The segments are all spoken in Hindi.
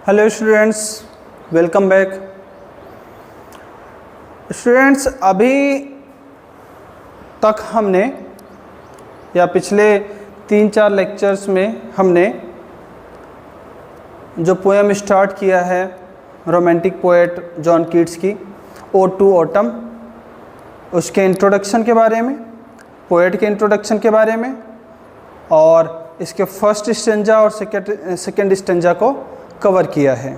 Hello students, welcome back. Students, अभी तक हमने या पिछले 3-4 लेक्चर्स में हमने जो पोएम स्टार्ट किया है रोमांटिक पोएट जॉन कीट्स की ओड टू ऑटम, उसके इंट्रोडक्शन के बारे में, पोएट के इंट्रोडक्शन के बारे में और इसके फर्स्ट स्टेंजा और सेकेंड स्टेंजा को कवर किया है।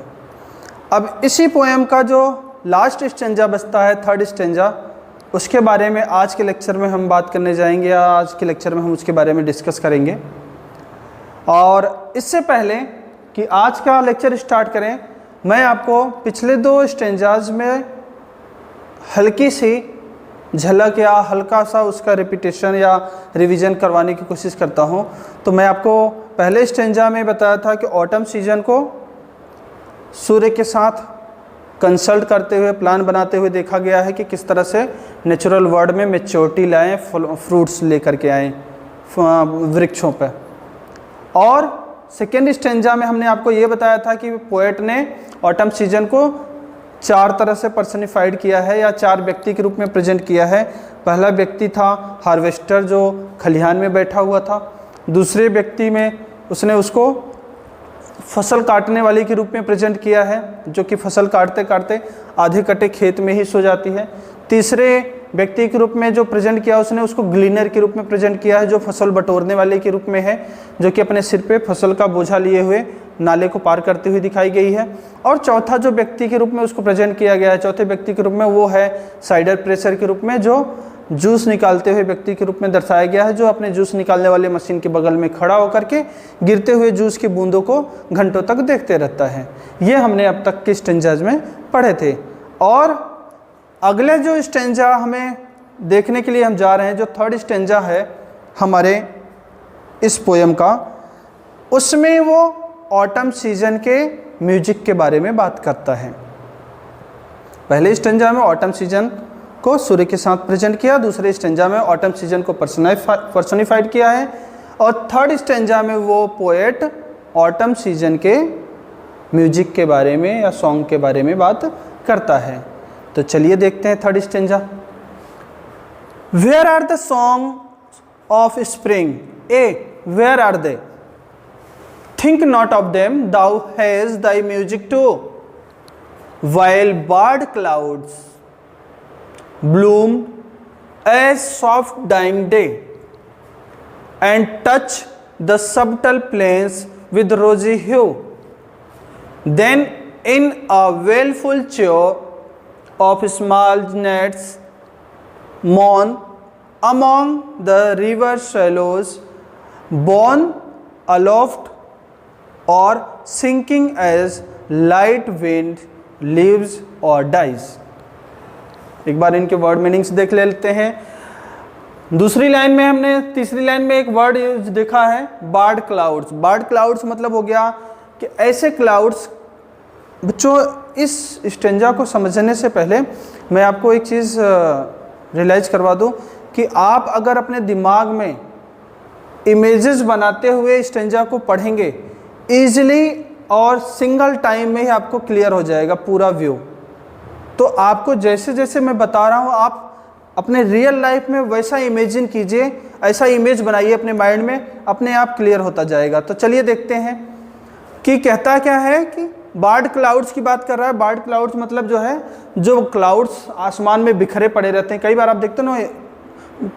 अब इसी पोएम का जो लास्ट स्टेंजा बचता है, थर्ड स्टेंजा, उसके बारे में आज के लेक्चर में हम बात करने जाएंगे या आज के लेक्चर में हम उसके बारे में डिस्कस करेंगे। और इससे पहले कि आज का लेक्चर स्टार्ट करें, मैं आपको पिछले 2 स्टेंजाज में हल्की सी झलक या हल्का सा उसका रिपीटेशन या रिवीजन करवाने की कोशिश करता हूं। तो मैं आपको पहले स्टेंजा में बताया था कि ऑटम सीजन को सूर्य के साथ कंसल्ट करते हुए, प्लान बनाते हुए देखा गया है कि किस तरह से नेचुरल वर्ल्ड में मैच्योरिटी लाएँ, फ्रूट्स लेकर के आएँ वृक्षों पर। और सेकेंड स्टेंजा में हमने आपको ये बताया था कि पोएट ने ऑटम सीजन को 4 तरह से पर्सनिफाइड किया है या 4 व्यक्ति के रूप में प्रेजेंट किया है। पहला व्यक्ति था हार्वेस्टर जो खलिहान में बैठा हुआ था। दूसरे व्यक्ति में उसने उसको फसल काटने वाले के रूप में प्रेजेंट किया है, जो कि फसल काटते काटते आधे कटे खेत में ही सो जाती है। तीसरे व्यक्ति के रूप में जो प्रेजेंट किया उसने उसको ग्लीनर के रूप में प्रेजेंट किया है, जो फसल बटोरने वाले के रूप में है, जो कि अपने सिर पे फसल का बोझा लिए हुए नाले को पार करती हुई दिखाई गई है। और चौथा जो व्यक्ति के रूप में उसको प्रेजेंट किया गया है, चौथे व्यक्ति के रूप में, वो है साइडर प्रेशर के रूप में, जो जूस निकालते हुए व्यक्ति के रूप में दर्शाया गया है, जो अपने जूस निकालने वाले मशीन के बगल में खड़ा होकर के गिरते हुए जूस की बूंदों को घंटों तक देखते रहता है। ये हमने अब तक के स्टेंजाज में पढ़े थे। और अगले जो स्टेंजा हमें देखने के लिए हम जा रहे हैं, जो थर्ड स्टेंजा है हमारे इस पोएम का, उसमें वो ऑटम सीजन के म्यूजिक के बारे में बात करता है। पहले स्टेंजा में ऑटम सीजन को सूर्य के साथ प्रेजेंट किया, दूसरे स्टेंजा में ऑटम सीजन को पर्सनिफाइड किया है, और थर्ड स्टेंजा में वो पोएट ऑटम सीजन के म्यूजिक के बारे में या सॉन्ग के बारे में बात करता है। तो चलिए देखते हैं third stanza. Where are the song of spring, ay where are they, think not of them, thou hast thy music too, while barred clouds bloom as soft dying day, and touch the subtle plains with rosy hue. Then in a wailful cheer of small gnats mourn among the river shallows, borne aloft or sinking as light wind leaves or dies। एक बार इनके वर्ड मीनिंग्स देख लेते हैं। दूसरी लाइन में हमने, तीसरी लाइन में एक वर्ड यूज देखा है, बार्ड क्लाउड्स। बार्ड क्लाउड्स मतलब हो गया कि ऐसे क्लाउड्स। बच्चों, इस स्टेंजा को समझने से पहले मैं आपको एक चीज़ रियलाइज करवा दूं कि आप अगर अपने दिमाग में इमेजेस बनाते हुए स्टेंजा को पढ़ेंगे ईजिली और सिंगल टाइम में ही आपको क्लियर हो जाएगा पूरा व्यू। तो आपको जैसे जैसे मैं बता रहा हूँ, आप अपने रियल लाइफ में वैसा इमेजिन कीजिए, ऐसा इमेज बनाइए अपने माइंड में, अपने आप क्लियर होता जाएगा। तो चलिए देखते हैं कि कहता क्या है कि बार्ड क्लाउड्स की बात कर रहा है। बार्ड क्लाउड्स मतलब जो है, जो क्लाउड्स आसमान में बिखरे पड़े रहते हैं। कई बार आप देखते हो ना,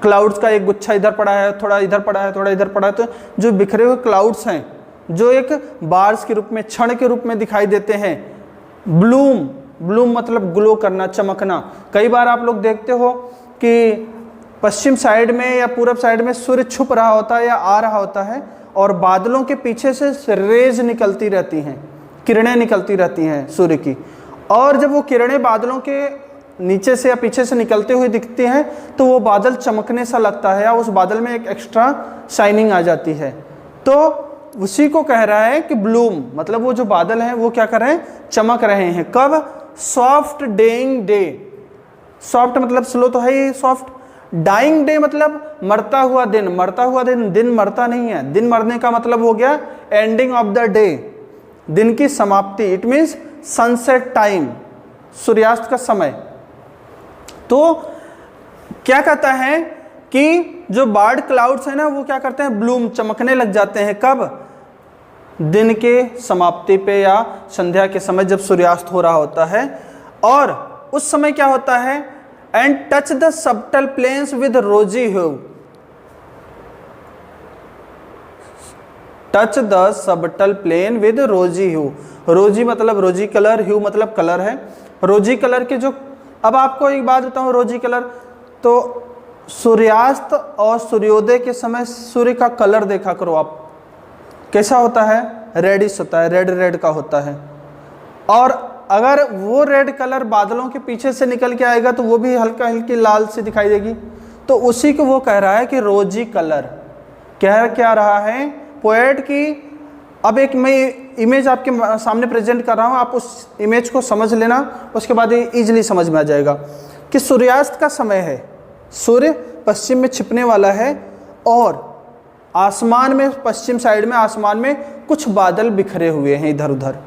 क्लाउड्स का एक गुच्छा इधर पड़ा है, थोड़ा इधर पड़ा है, थोड़ा इधर पड़ा है, तो जो बिखरे हुए क्लाउड्स हैं, जो एक बार्स के रूप में, क्षण के रूप में दिखाई देते हैं। ब्लूम, ब्लूम मतलब ग्लो करना, चमकना। कई बार आप लोग देखते हो कि पश्चिम साइड में या पूरब साइड में सूर्य छुप रहा होता है या आ रहा होता है, और बादलों के पीछे से रेज निकलती रहती हैं, किरणें निकलती रहती हैं सूर्य की। और जब वो किरणें बादलों के नीचे से या पीछे से निकलते हुए दिखती हैं, तो वो बादल चमकने सा लगता है, या उस बादल में एक एक्स्ट्रा शाइनिंग आ जाती है। तो उसी को कह रहा है कि ब्लूम मतलब वो जो बादल हैं वो क्या कर रहे हैं, चमक रहे हैं। कब? Soft डेइंग day. सॉफ्ट मतलब स्लो तो है ही, सॉफ्ट। डाइंग डे मतलब मरता हुआ दिन। मरता हुआ दिन, दिन मरता नहीं है। दिन मरने का मतलब हो गया एंडिंग ऑफ द डे। दिन की समाप्ति, इट मीन्स सनसेट टाइम, सूर्यास्त का समय। तो क्या कहता है कि जो बार्ड क्लाउड्स है ना वो क्या करते हैं, ब्लूम, चमकने लग जाते हैं। कब? दिन के समाप्ति पे या संध्या के समय जब सूर्यास्त हो रहा होता है। और उस समय क्या होता है, and touch the subtle plains with rosy hue, touch the subtle plain with rosy hue. रोजी मतलब रोजी कलर, ह्यू मतलब कलर है। रोजी कलर के जो, अब आपको एक बात बताऊं, रोजी कलर तो सूर्यास्त और सूर्योदय के समय सूर्य का कलर देखा करो आप, कैसा होता है, रेडिश होता है, रेड रेड का होता है। और अगर वो रेड कलर बादलों के पीछे से निकल के आएगा तो वो भी हल्का हल्की लाल सी दिखाई देगी। तो उसी को वो कह रहा है कि रोजी कलर कह क्या रहा है पोएट की। अब एक मैं इमेज आपके सामने प्रेजेंट कर रहा हूँ, आप उस इमेज को समझ लेना, उसके बाद ये इजीली समझ में आ जाएगा कि सूर्यास्त का समय है, सूर्य पश्चिम में छिपने वाला है और आसमान में, पश्चिम साइड में आसमान में कुछ बादल बिखरे हुए हैं इधर उधर,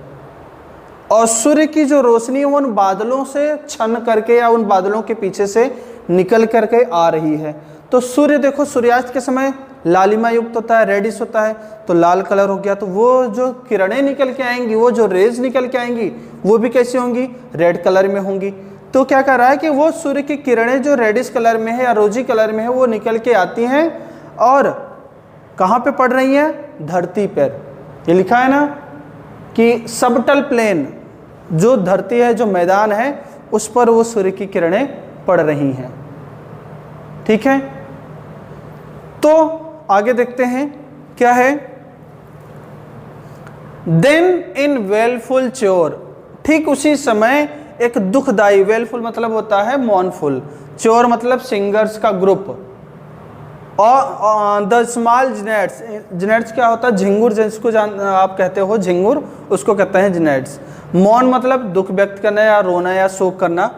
और सूर्य की जो रोशनी है वो उन बादलों से छन करके या उन बादलों के पीछे से निकल करके आ रही है। तो सूर्य देखो सूर्यास्त के समय लालिमा युक्त होता है, रेडिश होता है, तो लाल कलर हो गया। तो वो जो किरणें निकल के आएंगी, वो जो रेज निकल के आएंगी वो भी कैसी होंगी, रेड कलर में होंगी। तो क्या कर रहा है कि वो सूर्य की किरणें जो रेडिश कलर में है या रोजी कलर में है वो निकल के आती हैं और कहाँ पे पड़ रही हैं, धरती पर। ये लिखा है ना कि सबटल प्लेन, जो धरती है, जो मैदान है, उस पर वो सूर्य की किरणें पड़ रही हैं। ठीक है, तो आगे देखते हैं क्या है। देन इन वेलफुल चोर, ठीक उसी समय एक दुखदाई, वेलफुल मतलब होता है मौनफुल, चोर मतलब सिंगर्स का ग्रुप, और द स्मॉल जिनेट्स, जिनेट्स क्या होता है, झिंगुर, जिसको आप कहते हो झिंगुर, उसको कहते हैं जिनेट्स। मौन मतलब दुख व्यक्त करना या रोना या शोक करना।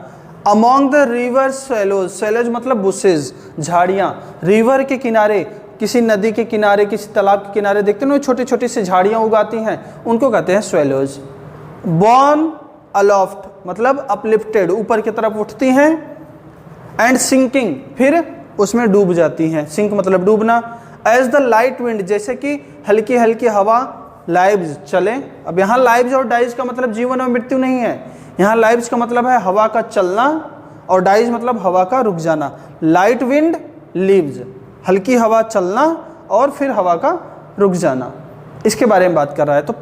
Among the river swallows, swallows मतलब बुशेज, झाड़ियाँ, रिवर के किनारे, किसी नदी के किनारे, किसी तालाब के किनारे देखते हैं छोटी छोटी सी झाड़ियाँ उगाती हैं, उनको कहते हैं स्वेलोज। बॉर्न अलोफ्ट मतलब अपलिफ्टेड, ऊपर की तरफ उठती हैं। एंड सिंकिंग, फिर उसमें डूब जाती हैं, सिंक मतलब डूबना। एज द लाइट विंड, जैसे कि हल्की हल्की हवा, लाइव्स चले। अब यहाँ लाइव्स और डाइज का मतलब जीवन और मृत्यु नहीं है, यहाँ लाइव्स का मतलब है हवा का चलना और डाइज मतलब हवा का रुक जाना। लाइट विंड लीव्स, हल्की हवा चलना और फिर हवा का रुक जाना, इसके बारे में बात कर रहा है। तो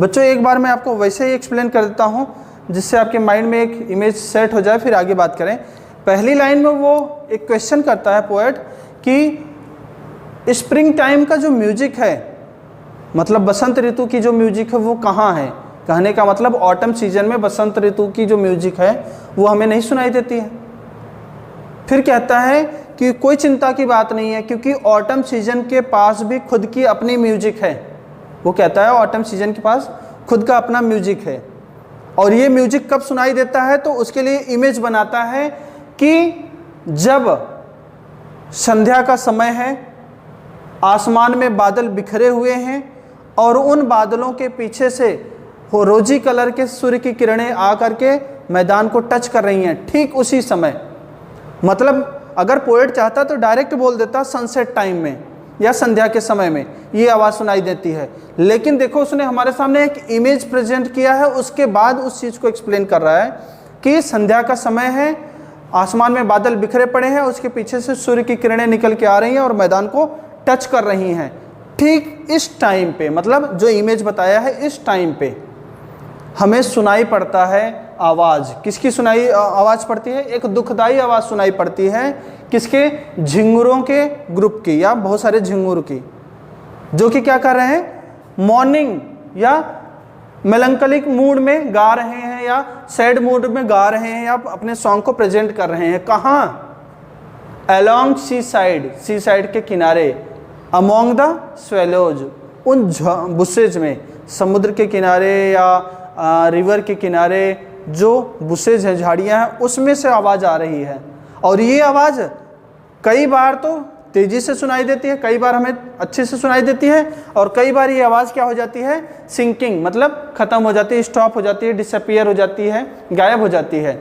बच्चों एक बार मैं आपको वैसे ही एक्सप्लेन कर देता हूँ जिससे आपके माइंड में एक इमेज सेट हो जाए, फिर आगे बात करें। पहली लाइन में वो एक क्वेश्चन करता है पोएट कि स्प्रिंग टाइम का जो म्यूजिक है, मतलब बसंत ऋतु की जो म्यूजिक है वो कहाँ है। कहने का मतलब ऑटम सीजन में बसंत ऋतु की जो म्यूजिक है वो हमें नहीं सुनाई देती है। फिर कहता है कि कोई चिंता की बात नहीं है क्योंकि ऑटम सीजन के पास भी खुद की अपनी म्यूजिक है। वो कहता है ऑटम सीजन के पास खुद का अपना म्यूजिक है, और ये म्यूजिक कब सुनाई देता है, तो उसके लिए इमेज बनाता है कि जब संध्या का समय है, आसमान में बादल बिखरे हुए हैं और उन बादलों के पीछे से रोजी कलर के सूर्य की किरणें आकर के मैदान को टच कर रही हैं। ठीक उसी समय, मतलब अगर पोएट चाहता तो डायरेक्ट बोल देता सनसेट टाइम में या संध्या के समय में ये आवाज़ सुनाई देती है, लेकिन देखो उसने हमारे सामने एक इमेज प्रेजेंट किया है, उसके बाद उस चीज़ को एक्सप्लेन कर रहा है कि संध्या का समय है, आसमान में बादल बिखरे पड़े हैं, उसके पीछे से सूर्य की किरणें निकल के आ रही हैं और मैदान को टच कर रही हैं। ठीक इस टाइम पे, मतलब जो इमेज बताया है इस टाइम पे हमें सुनाई पड़ता है आवाज़। किसकी सुनाई आवाज़ पड़ती है? एक दुखदाई आवाज़ सुनाई पड़ती है। किसके? झिंगुरों के ग्रुप की या बहुत सारे झिंगुर की, जो कि क्या कर रहे हैं, मॉर्निंग या मेलंकलिक मूड में गा रहे हैं या सैड मूड में गा रहे हैं या अपने सॉन्ग को प्रेजेंट कर रहे हैं। कहाँ? अलोंग सी साइड, सी साइड के किनारे। अमोंग द स्वेलोज, उन बुशेज में, समुद्र के किनारे या रिवर के किनारे जो बुशेज हैं, झाड़ियाँ हैं, उसमें से आवाज़ आ रही है। और ये आवाज़ कई बार तो तेज़ी से सुनाई देती है, कई बार हमें अच्छे से सुनाई देती है, और कई बार ये आवाज़ क्या हो जाती है, सिंकिंग, मतलब ख़त्म हो जाती है, स्टॉप हो जाती है, डिसअपियर हो जाती है, गायब हो जाती है।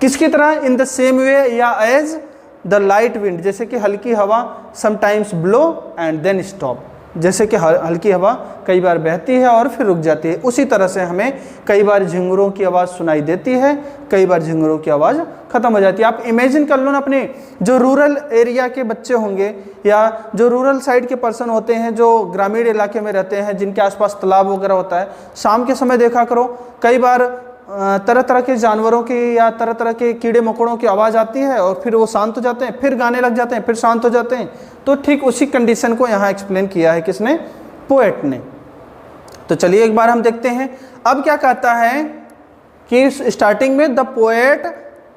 किसकी तरह? इन द सेम वे या एज द लाइट विंड, जैसे कि हल्की हवा sometimes blow and then stop, जैसे कि हल्की हवा कई बार बहती है और फिर रुक जाती है, उसी तरह से हमें कई बार झिंगुरों की आवाज़ सुनाई देती है, कई बार झिंगुरों की आवाज़ ख़त्म हो जाती है। आप इमेजिन कर लो ना, अपने जो रूरल एरिया के बच्चे होंगे या जो रूरल साइड के पर्सन होते हैं, जो ग्रामीण इलाके में रहते हैं, जिनके आसपास तालाब वगैरह होता है, शाम के समय देखा करो, कई बार तरह तरह के जानवरों की या तरह तरह के कीड़े मकोड़ों की आवाज़ आती है और फिर वो शांत हो जाते हैं, फिर गाने लग जाते हैं, फिर शांत हो जाते हैं। तो ठीक उसी कंडीशन को यहाँ एक्सप्लेन किया है किसने? पोएट ने। तो चलिए एक बार हम देखते हैं। अब क्या कहता है कि स्टार्टिंग में the poet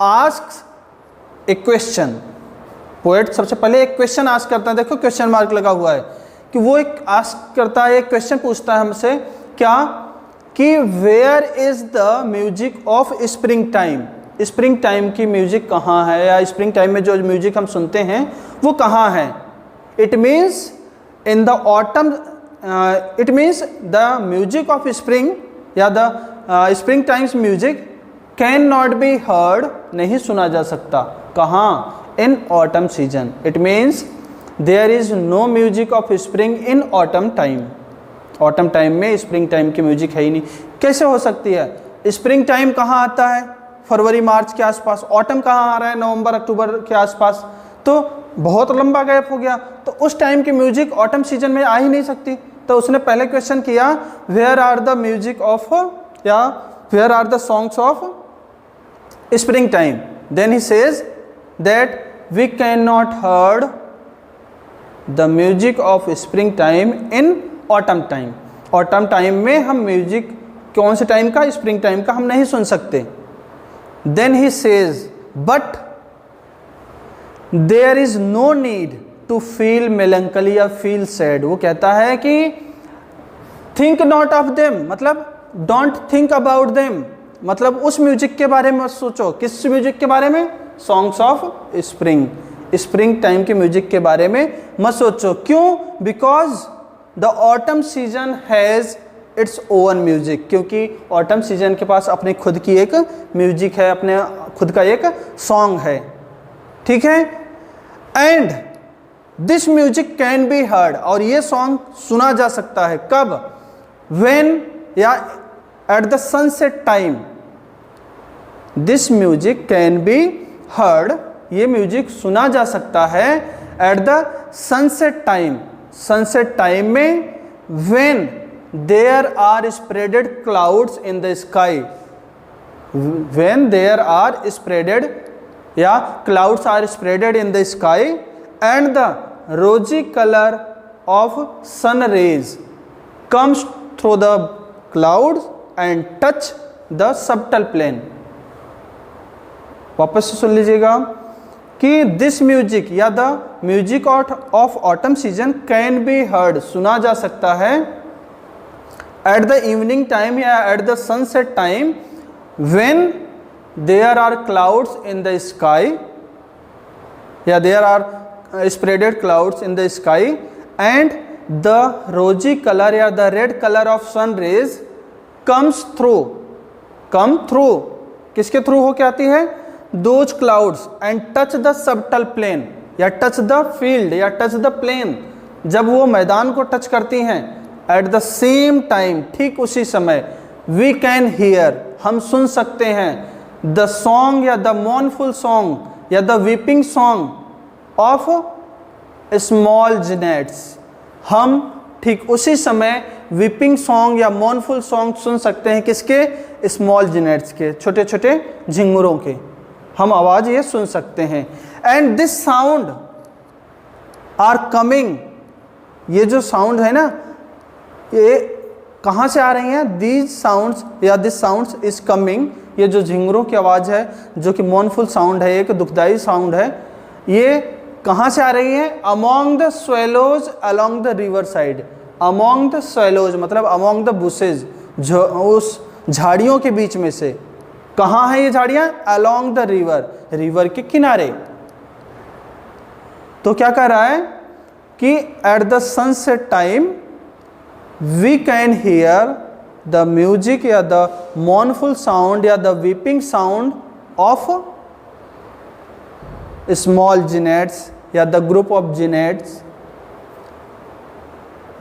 asks A question. Poet सबसे पहले एक क्वेश्चन आस्क करता है, देखो क्वेश्चन मार्क लगा हुआ है, कि वो एक आस्क करता है, एक क्वेश्चन पूछता है हमसे, क्या कि where is the music of spring time. Spring time की म्यूजिक कहाँ है, या स्प्रिंग टाइम में जो म्यूजिक हम सुनते हैं वो कहाँ है। It means in the autumn, it means the music of spring या the spring times music can not be heard, नहीं सुना जा सकता। कहाँ? In autumn season. It means there is no music of spring in autumn time. Autumn time में स्प्रिंग टाइम की म्यूजिक है ही नहीं। कैसे हो सकती है? स्प्रिंग टाइम कहाँ आता है? फरवरी मार्च के आसपास। ऑटम कहाँ आ रहा है? नवंबर अक्टूबर के आसपास। तो बहुत लंबा गैप हो गया, तो उस टाइम की म्यूजिक ऑटम सीजन में आ ही नहीं सकती। तो उसने पहले क्वेश्चन किया, where are the music of, या where are the songs of spring time. Then he says that we can not heard the music of spring time in autumn time. Autumn time में हम म्यूजिक कौन से टाइम का? स्प्रिंग टाइम का हम नहीं सुन सकते। Then he says but there is no need to feel melancholy या फील सैड। वो कहता है कि थिंक नॉट ऑफ देम, मतलब डोंट थिंक अबाउट देम, मतलब उस म्यूजिक के बारे में मत सोचो। किस म्यूजिक के बारे में? Songs of spring, spring time के म्यूजिक के बारे में मत सोचो। क्यों? Because the autumn season has its own music, क्योंकि ऑटम सीजन के पास अपने खुद की एक म्यूजिक है, अपने खुद का एक सॉन्ग है, ठीक है। And this music can be heard, और ये सॉन्ग सुना जा सकता है कब? व्हेन, या at the sunset time. This music can be heard, ये म्यूजिक सुना जा सकता है at the sunset time, sunset time में। When there are spreaded clouds in the sky, when there are spreaded या clouds are spreaded in the sky and the rosy colour of sun rays comes through the clouds and touch the subtle plain. वापस से सुन लीजिएगा कि दिस म्यूजिक या the music of autumn season can be heard, सुना जा सकता है एट द इवनिंग टाइम या at the sunset time, when there are clouds in the sky, या there are spreaded clouds in the sky and the rosy colour या the red colour of sun rays comes through, come through, किसके थ्रू होके आती है? Those clouds and touch the subtle plain, या टच द फील्ड या टच द प्लेन, जब वो मैदान को टच करती हैं, एट द सेम टाइम, ठीक उसी समय, वी कैन हियर, हम सुन सकते हैं, द सॉन्ग या द मॉर्नफुल सॉन्ग या the weeping song of small gnats. हम ठीक उसी समय वीपिंग सॉन्ग या मॉर्नफुल सॉन्ग सुन सकते हैं, किसके? स्मॉल जिनेट्स के, छोटे छोटे झिंगुरों के, हम आवाज़ ये सुन सकते हैं। And this sound are coming, ये जो साउंड है ना, ये कहाँ से आ रही हैं? दीज साउंड्स या दिस साउंड्स इज कमिंग, ये जो झिंगुरों की आवाज़ है, जो कि मॉर्नफुल साउंड है, एक दुखदाई साउंड है, ये कहाँ से आ रही है? Among the swallows along the river side. Among the swallows मतलब अमोंग द बुशेज, जो उस झाड़ियों के बीच में से। कहाँ है ये झाड़ियाँ? अलोंग द रिवर, रिवर के किनारे। तो क्या कह रहा है कि at the sunset time we can hear the music या द मॉर्नफुल साउंड या the weeping sound of small gnats या the group of gnats.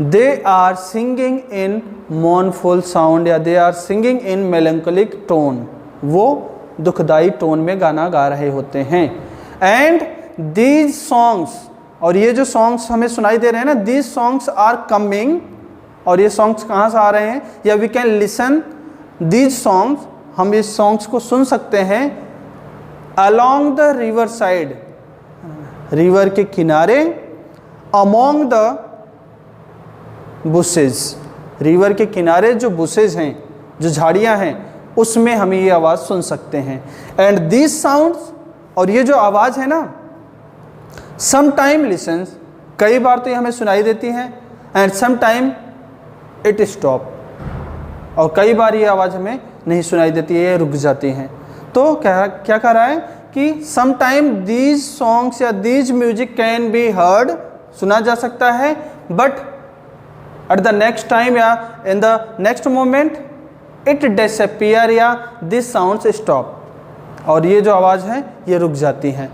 They are singing in mournful sound या they are singing in melancholic tone. वो दुखदाई टोन में गाना गा रहे होते हैं. एंड दीज सॉन्ग्स, और ये जो सॉन्ग्स हमें सुनाई दे रहे हैं ना, दीज सॉन्ग्स आर कमिंग, और ये सॉन्ग्स कहाँ से आ रहे हैं, या we can listen these songs, हम इस सॉन्ग्स को सुन सकते हैं along the river side, river के किनारे, among द बुशेज, रिवर के किनारे जो बुशेज हैं, जो झाड़ियां हैं, उसमें हम ये आवाज़ सुन सकते हैं. एंड दीज साउंड्स, और ये जो आवाज़ है ना, सम टाइम लिसन्स, कई बार तो ये हमें सुनाई देती हैं, and some time it stop, और कई बार ये आवाज़ हमें नहीं सुनाई देती है, ये रुक जाती हैं. तो क्या कह रहा है कि सम टाइम दीज सॉन्ग्स या these music can be heard, सुना जा सकता है, but at the next time या in the next moment it disappear या दिस साउंड्स स्टॉप, और ये जो आवाज़ है ये रुक जाती हैं.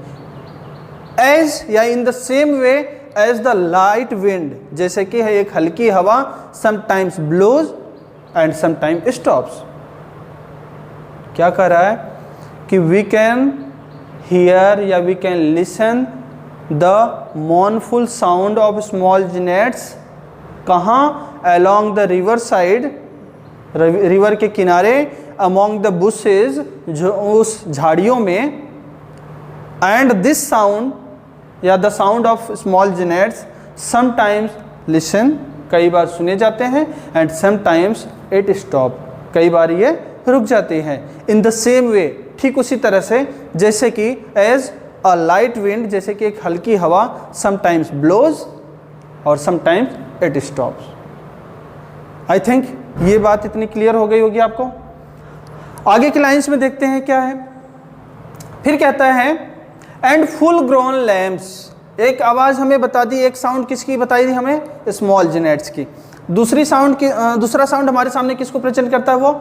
एज या in the same way as the light wind, जैसे कि है एक हल्की हवा, sometimes blows and sometime stops. क्या कह रहा है कि वी कैन हियर या we can listen the mournful sound of small gnats. कहाँ? Along the river side, river के किनारे, अमॉन्ग द बुशेज, जो उस झाड़ियों में. एंड दिस साउंड या the sound of small gnats sometimes listen, कई बार सुने जाते हैं, एंड समटाइम्स इट स्टॉप, कई बार ये रुक जाते हैं. इन द सेम वे, ठीक उसी तरह से जैसे कि एज अ लाइट विंड, जैसे कि एक हल्की हवा, समटाइम्स ब्लोज और sometimes it stops. I think ये बात इतनी क्लियर हो गई होगी आपको. आगे के लाइन्स में देखते हैं क्या है. फिर कहता है एंड फुल ग्रोन लैम्प्स. एक आवाज़ हमें बता दी, एक साउंड किसकी बताई थी हमें? स्मॉल जिनेट्स की. दूसरा साउंड हमारे सामने किसको प्रेजेंट करता है? वो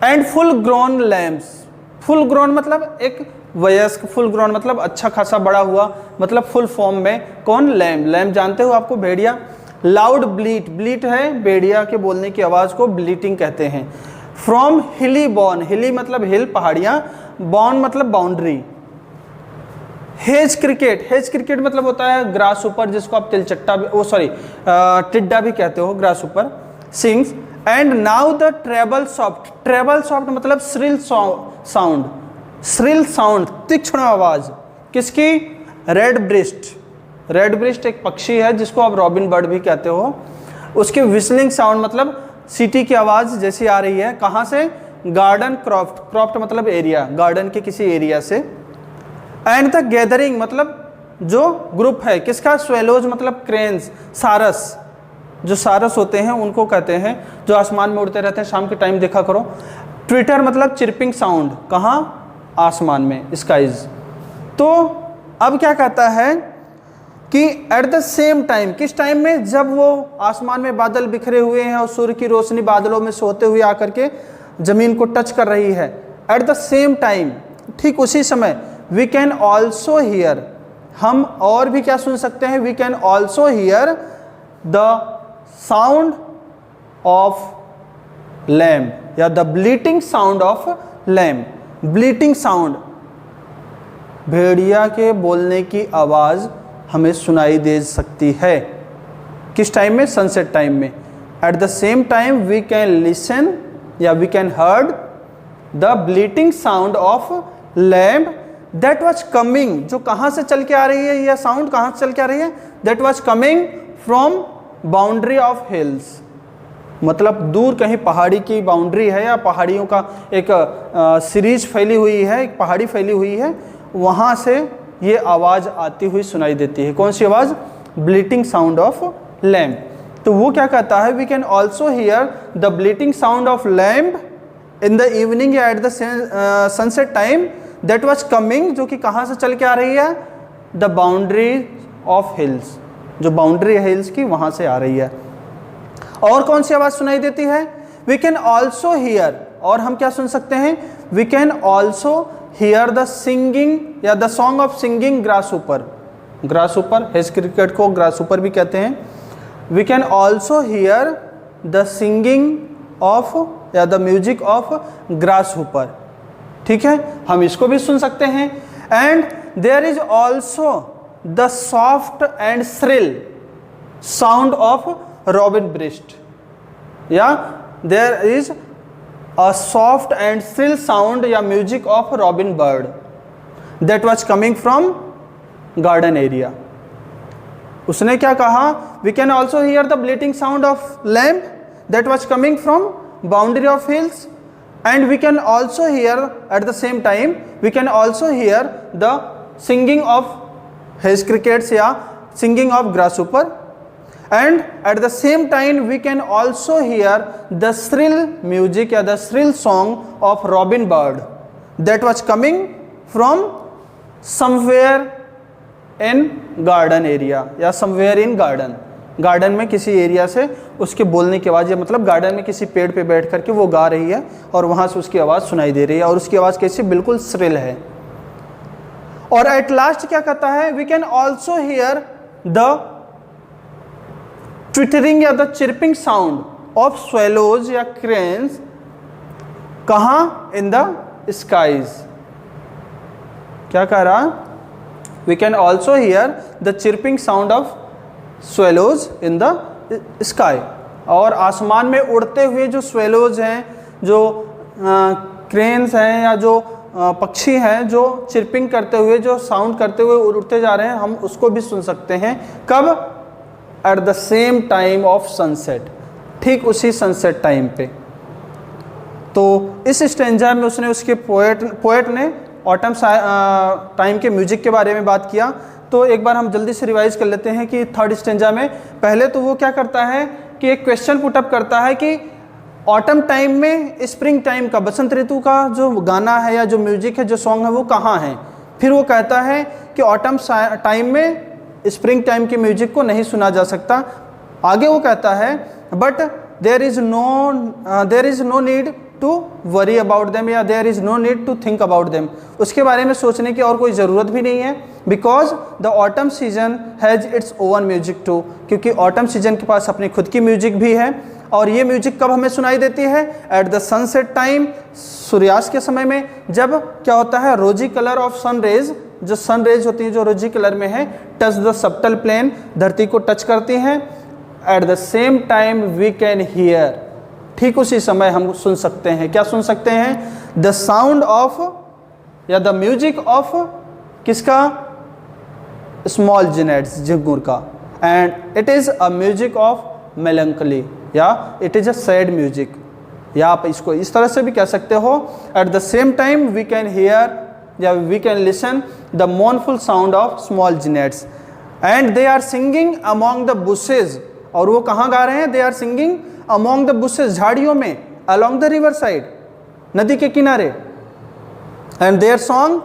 and full grown lamps. Full grown मतलब एक वयस्क, फुल ग्रोन मतलब अच्छा खासा बड़ा हुआ, मतलब फुल फॉर्म में. कौन? लैम्प. लैम्प जानते हो आपको, भेड़िया. लाउड ब्लीट, ब्लीट है भेड़िया के बोलने की आवाज़ को ब्लीटिंग कहते हैं. फ्रॉम हिली बॉर्न, हिली मतलब हिल, पहाड़ियाँ, बॉर्न मतलब boundary. Hedge cricket, hedge cricket मतलब होता है ग्रास ऊपर, जिसको आप तिलचट्टा भी, टिड्डा भी कहते हो, ग्रास ऊपर. Sings and now the treble soft. Treble soft मतलब श्रिल साउंड, श्रिल साउंड, तीक्ष्ण आवाज़. किसकी? Red breast. रेड ब्रिस्ट एक पक्षी है जिसको आप रॉबिन बर्ड भी कहते हो. उसके विस्लिंग साउंड मतलब सीटी की आवाज़ जैसी आ रही है. कहाँ से? गार्डन क्रॉफ्ट, क्रॉफ्ट मतलब एरिया, गार्डन के किसी एरिया से. एंड द गैदरिंग मतलब जो ग्रुप है, किसका? स्वेलोज मतलब क्रेन्स, सारस, जो सारस होते हैं उनको कहते हैं, जो आसमान में उड़ते रहते हैं. शाम के टाइम देखा करो. ट्विटर मतलब चिरपिंग साउंड. कहाँ? आसमान में, स्काइज. तो अब क्या कहता है कि एट द सेम टाइम, किस टाइम में? जब वो आसमान में बादल बिखरे हुए हैं और सूर्य की रोशनी बादलों में से होते हुए आकर के ज़मीन को टच कर रही है. एट द सेम टाइम, ठीक उसी समय, वी कैन ऑल्सो हियर, हम और भी क्या सुन सकते हैं? We can also hear the sound of lamb या the bleating sound of lamb. Bleating sound, भेड़िया के बोलने की आवाज़ हमें सुनाई दे सकती है. किस टाइम में? सनसेट टाइम में. At the same time we can listen या we can heard the bleating sound of lamb that was coming, जो कहाँ से चल के आ रही है? यह साउंड कहाँ से चल के आ रही है? That was coming from boundary of hills, मतलब दूर कहीं पहाड़ी की बाउंड्री है या पहाड़ियों का एक सीरीज फैली हुई है, एक पहाड़ी फैली हुई है, वहाँ से ये आवाज़ आती हुई सुनाई देती है. कौन सी आवाज़? Bleating sound of lamb. तो वो क्या कहता है? We can also hear the bleating sound of lamb in the evening या at the sunset time that was coming, जो कि कहाँ से चल के आ रही है? द बाउंड्री ऑफ हिल्स, जो बाउंड्री है हिल्स की वहाँ से आ रही है। और कौन सी आवाज़ सुनाई देती है? वी कैन ऑल्सो हियर, और हम क्या सुन सकते हैं? We can also hear the singing या the song of singing grasshopper. Grasshopper, hedge cricket को ग्रासहॉपर भी कहते हैं। We can also hear the singing of या द म्यूजिक ऑफ ग्रासहॉपर। ठीक है, हम इसको भी सुन सकते हैं। And there is also the soft and shrill sound of robin breast, या there is a soft and shrill sound या music of robin bird that was coming from garden area. उसने क्या कहा? We can also hear the bleating sound of lamb that was coming from boundary of hills, and we can also hear at the same time we can also hear the singing of hedge crickets या singing of grasshopper, and at the same time we can also hear the shrill music या the shrill song of robin bird that was coming from somewhere in garden area या somewhere in garden। गार्डन में किसी एरिया से उसके बोलने की आवाज़, या मतलब गार्डन में किसी पेड़ पे बैठ करके वो गा रही है और वहाँ से उसकी आवाज़ सुनाई दे रही है, और उसकी आवाज़ कैसी? बिल्कुल श्रिल है। और एट लास्ट क्या कहता है? We can also hear the twittering या the chirping sound of swallows या क्रेन्स। कहाँ? In the skies. क्या कह रहा? We can also hear the chirping sound of swallows in the sky. और आसमान में उड़ते हुए जो स्वेलोज हैं, जो क्रेन्स हैं या जो पक्षी हैं जो चिरपिंग करते हुए, जो साउंड करते हुए उड़ते जा रहे हैं, हम उसको भी सुन सकते हैं। कब? Eight the same time of sunset, ठीक सनसेट टाइम पे। तो इस स्टेंजा में उसने उसके पोएट ने ऑटम टाइम के म्यूजिक के बारे में बात किया। तो एक बार हम जल्दी से रिवाइज कर लेते हैं कि थर्ड स्टेंजा में पहले तो वो क्या करता है कि एक क्वेश्चन पुटअप करता है कि ऑटम टाइम में, स्प्रिंग टाइम का, बसंत ऋतु का जो गाना है या जो म्यूजिक है, जो सॉन्ग है, वो कहाँ है। फिर वो कहता है कि ऑटम टाइम में स्प्रिंग टाइम के म्यूजिक को नहीं सुना जा सकता। आगे वो कहता है but there is no need to worry about them, या there is no need to think about them. उसके बारे में सोचने की और कोई ज़रूरत भी नहीं है। Because the autumn season has its own music too, क्योंकि ऑटम सीजन के पास अपनी खुद की म्यूजिक भी है। और ये म्यूजिक कब हमें सुनाई देती है? एट द सनसेट टाइम, सूर्यास्त के समय में, जब क्या होता है? रोजी कलर ऑफ सन रेज, जो सन रेज होती हैं जो रोजी कलर में है, टच द सबटल प्लेन, धरती को टच करती हैं। At the same time we can hear, ठीक उसी समय हम सुन सकते हैं। क्या सुन सकते हैं? द साउंड ऑफ या द म्यूजिक ऑफ किसका? स्मॉल जिनेट्स, झिंगुर का। And it is a music of melancholy, या it is a sad music, या आप इसको इस तरह से भी कह सकते हो। At the same time we can hear या we can listen the mournful sound of small gnats and they are singing among the bushes. और वो कहाँ गा रहे हैं? They are singing among the bushes, झाड़ियों में, अलॉन्ग द रिवर साइड, नदी के किनारे। And their song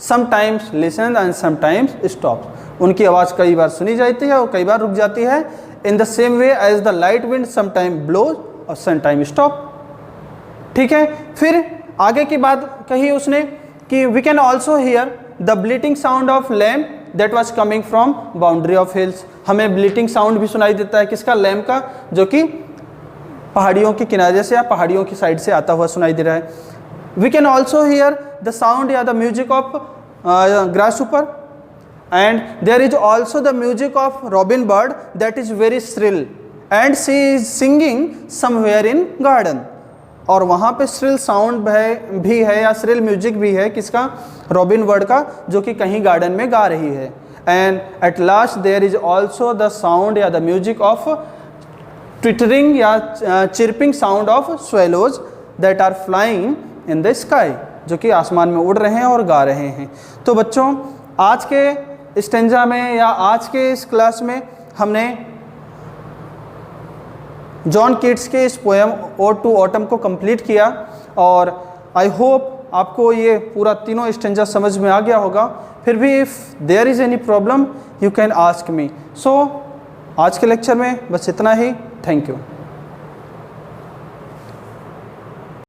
sometimes listen and sometimes stop. उनकी आवाज़ कई बार सुनी जाती है और कई बार रुक जाती है। In the same way as the light wind sometime blows और समटाइम स्टॉप। ठीक है, फिर आगे की बात कही उसने कि we can also hear the bleating sound of lamb that was coming from boundary of hills. हमें ब्लीटिंग साउंड भी सुनाई देता है, किसका? लैम्ब का, जो कि पहाड़ियों के किनारे से या पहाड़ियों की साइड से आता हुआ सुनाई दे रहा है। We can also hear the sound या the music of grasshopper, and there is also the music of robin bird that is very shrill and she is singing somewhere in garden. और वहाँ पे श्रिल साउंड भी है या श्रिल म्यूजिक भी है, किसका? रॉबिन बर्ड का, जो कि कहीं गार्डन में गा रही है। And at last there is also the sound या द म्यूजिक ऑफ ट्विटरिंग या chirping sound of swallows that are flying in the sky, जो कि आसमान में उड़ रहे हैं और गा रहे हैं। तो बच्चों, आज के स्टेंजा में या आज के इस क्लास में हमने जॉन कीट्स के इस पोएम ओड टू ऑटम को कंप्लीट किया, और आई होप आपको ये पूरा तीनों स्टेंजा समझ में आ गया होगा। फिर भी if there is any problem you can ask me. So आज के लेक्चर में बस इतना ही। Thank you.